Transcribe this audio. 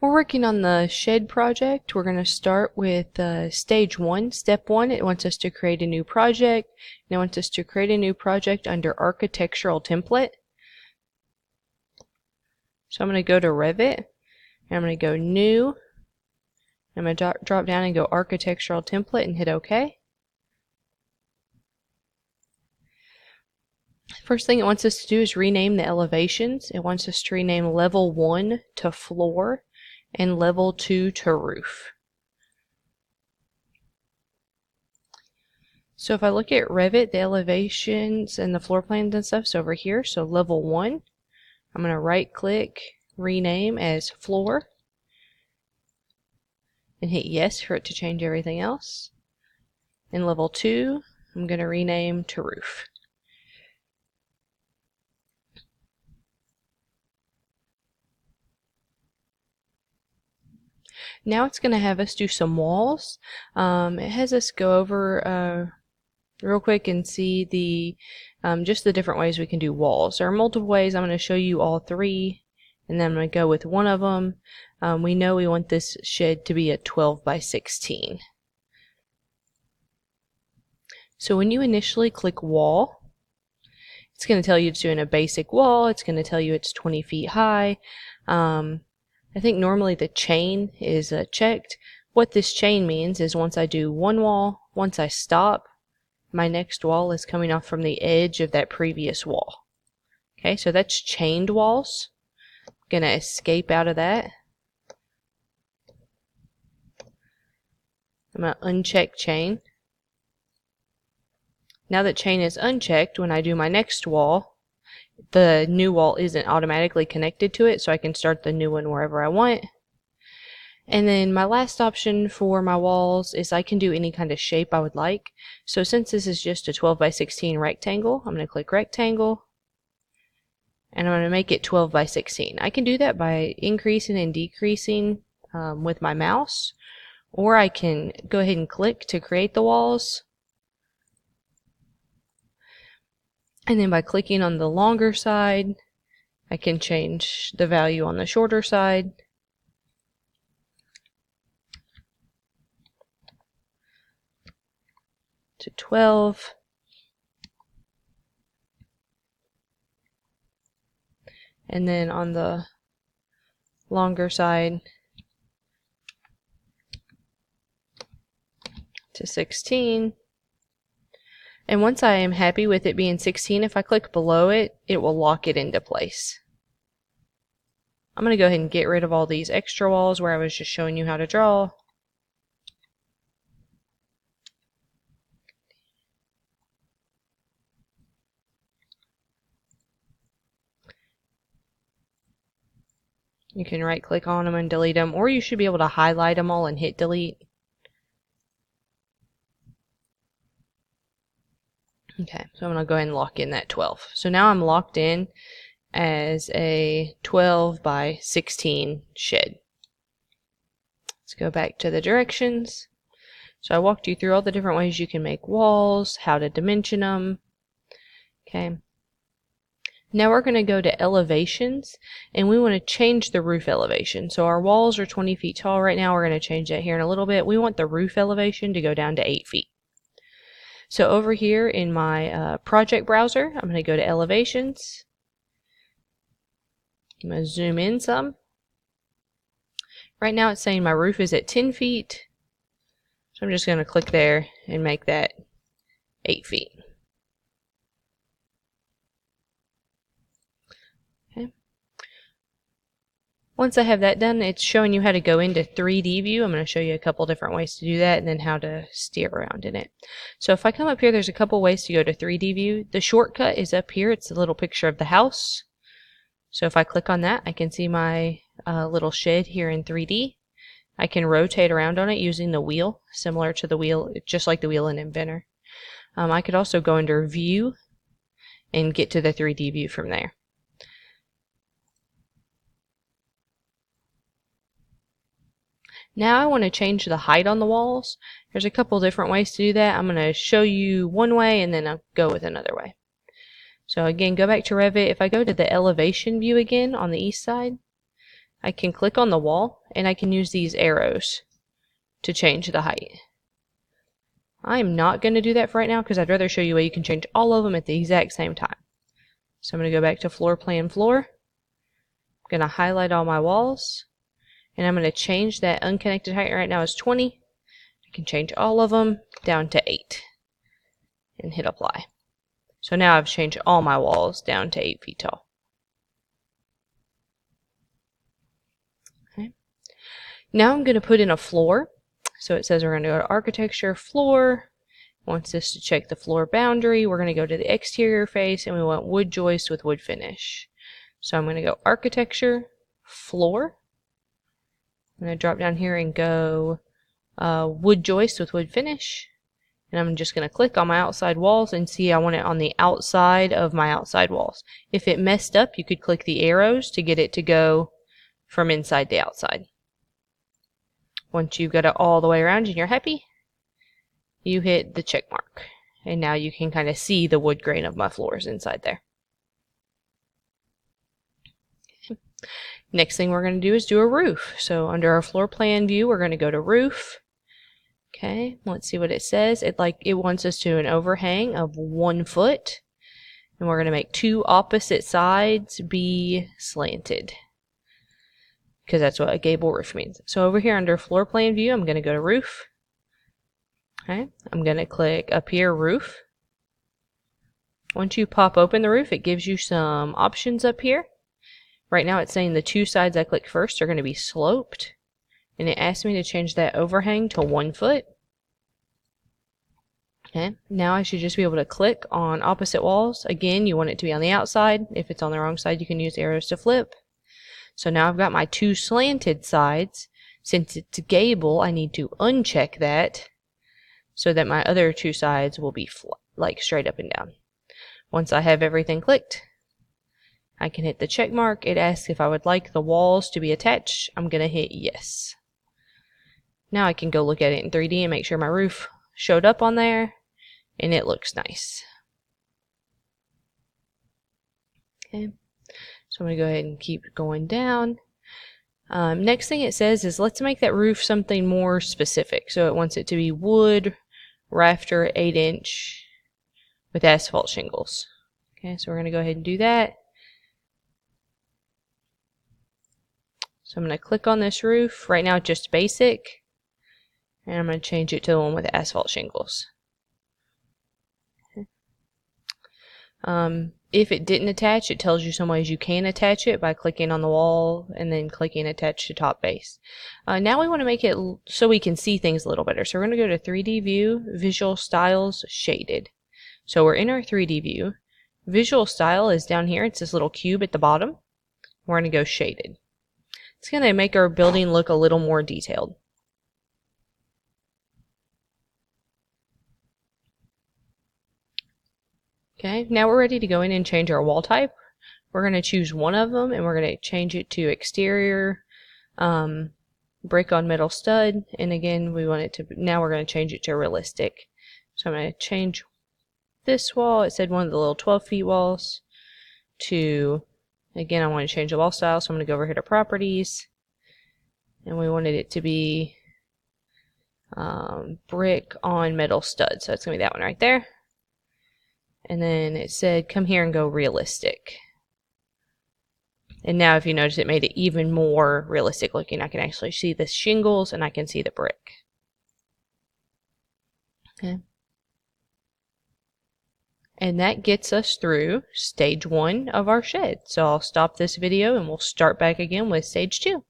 We're working on the shed project. We're going to start with stage 1, step 1. It wants us to create a new project. And it wants us to create a new project under architectural template. So I'm going to go to Revit, and I'm going to go new. I'm going to drop down and go architectural template and hit OK. First thing it wants us to do is rename the elevations. It wants us to rename level 1 to floor and level 2 to roof. So if I look at Revit, the elevations and the floor plans and stuff's over here. So level 1, I'm going to right click, rename as floor, and hit yes for it to change everything else. In level 2, I'm going to rename to roof. Now it's going to have us do some walls. It has us go over real quick and see the just the different ways we can do walls. There are multiple ways. I'm going to show you all 3, and then I'm going to go with one of them. We know we want this shed to be a 12 by 16. So when you initially click wall, it's going to tell you it's doing a basic wall. It's going to tell you it's 20 feet high. I think normally the chain is checked. What this chain means is once I do one wall, once I stop, my next wall is coming off from the edge of that previous wall. Okay, so that's chained walls. I'm going to escape out of that. I'm going to uncheck chain. Now that chain is unchecked, when I do my next wall, the new wall isn't automatically connected to it, so I can start the new one wherever I want. And then my last option for my walls is I can do any kind of shape I would like. So since this is just a 12 by 16 rectangle, I'm going to click rectangle, and I'm going to make it 12 by 16. I can do that by increasing and decreasing with my mouse, or I can go ahead and click to create the walls. And then by clicking on the longer side, I can change the value on the shorter side. To 12. And then on the longer side to 16. And once I am happy with it being 16, if I click below it, it will lock it into place. I'm going to go ahead and get rid of all these extra walls where I was just showing you how to draw. You can right click on them and delete them, or you should be able to highlight them all and hit delete. Okay, so I'm going to go ahead and lock in that 12. So now I'm locked in as a 12 by 16 shed. Let's go back to the directions. So I walked you through all the different ways you can make walls, how to dimension them. Okay. Now we're going to go to elevations, and we want to change the roof elevation. So our walls are 20 feet tall right now. We're going to change that here in a little bit. We want the roof elevation to go down to 8 feet. So over here in my project browser, I'm going to go to elevations. I'm going to zoom in some. Right now it's saying my roof is at 10 feet. So I'm just going to click there and make that 8 feet. Okay. Once I have that done, it's showing you how to go into 3D view. I'm going to show you a couple different ways to do that and then how to steer around in it. So if I come up here, there's a couple ways to go to 3D view. The shortcut is up here. It's a little picture of the house. So if I click on that, I can see my little shed here in 3D. I can rotate around on it using the wheel, similar to the wheel, just like the wheel in Inventor. I could also go under View and get to the 3D view from there. Now I want to change the height on the walls. There's a couple different ways to do that. I'm going to show you one way and then I'll go with another way. So again, go back to Revit. If I go to the elevation view again on the east side, I can click on the wall and I can use these arrows to change the height. I'm not going to do that for right now because I'd rather show you where you can change all of them at the exact same time. So I'm going to go back to floor plan floor. I'm going to highlight all my walls and I'm going to change that unconnected height right now is 20. I can change all of them down to 8 and hit apply. So now I've changed all my walls down to 8 feet tall. Okay. Now I'm going to put in a floor. So it says we're going to go to architecture, floor. Wants us to check the floor boundary. We're going to go to the exterior face and we want wood joist with wood finish. So I'm going to go architecture, floor. I'm going to drop down here and go wood joist with wood finish. And I'm just going to click on my outside walls and see I want it on the outside of my outside walls. If it messed up, you could click the arrows to get it to go from inside to outside. Once you've got it all the way around and you're happy, you hit the check mark. And now you can kind of see the wood grain of my floors inside there. Okay. Next thing we're going to do is do a roof. So under our floor plan view, we're going to go to roof. Okay, let's see what it says. It wants us to an overhang of 1 foot. And we're going to make 2 opposite sides be slanted, because that's what a gable roof means. So over here under floor plan view, I'm going to go to roof. Okay, I'm going to click up here, roof. Once you pop open the roof, it gives you some options up here. Right now it's saying the 2 sides I click first are going to be sloped. And it asks me to change that overhang to 1 foot. Okay, now I should just be able to click on opposite walls. Again, you want it to be on the outside. If it's on the wrong side, you can use arrows to flip. So now I've got my 2 slanted sides. Since it's gable, I need to uncheck that so that my other 2 sides will be like straight up and down. Once I have everything clicked, I can hit the check mark. It asks if I would like the walls to be attached. I'm going to hit yes. Now I can go look at it in 3D and make sure my roof showed up on there and it looks nice. Okay. So I'm going to go ahead and keep going down. Next thing it says is let's make that roof something more specific. So it wants it to be wood, rafter, 8-inch with asphalt shingles. Okay, so we're going to go ahead and do that. So I'm going to click on this roof. Right now it's just basic. And I'm going to change it to the one with asphalt shingles. Okay. If it didn't attach, it tells you some ways you can attach it by clicking on the wall and then clicking attach to top base. Now we want to make it so we can see things a little better. So we're going to go to 3D view, visual styles, shaded. So we're in our 3D view. Visual style is down here. It's this little cube at the bottom. We're going to go shaded. It's going to make our building look a little more detailed. Okay, now we're ready to go in and change our wall type. We're going to choose one of them and we're going to change it to exterior, brick on metal stud. And again, we want it to, now we're going to change it to realistic. So I'm going to change this wall. It said one of the little 12 feet walls to, again, I want to change the wall style. So I'm going to go over here to properties and we wanted it to be brick on metal stud. So it's going to be that one right there. And then it said, come here and go realistic. And now if you notice, it made it even more realistic looking. I can actually see the shingles and I can see the brick. Okay. And that gets us through stage 1 of our shed. So I'll stop this video and we'll start back again with stage 2.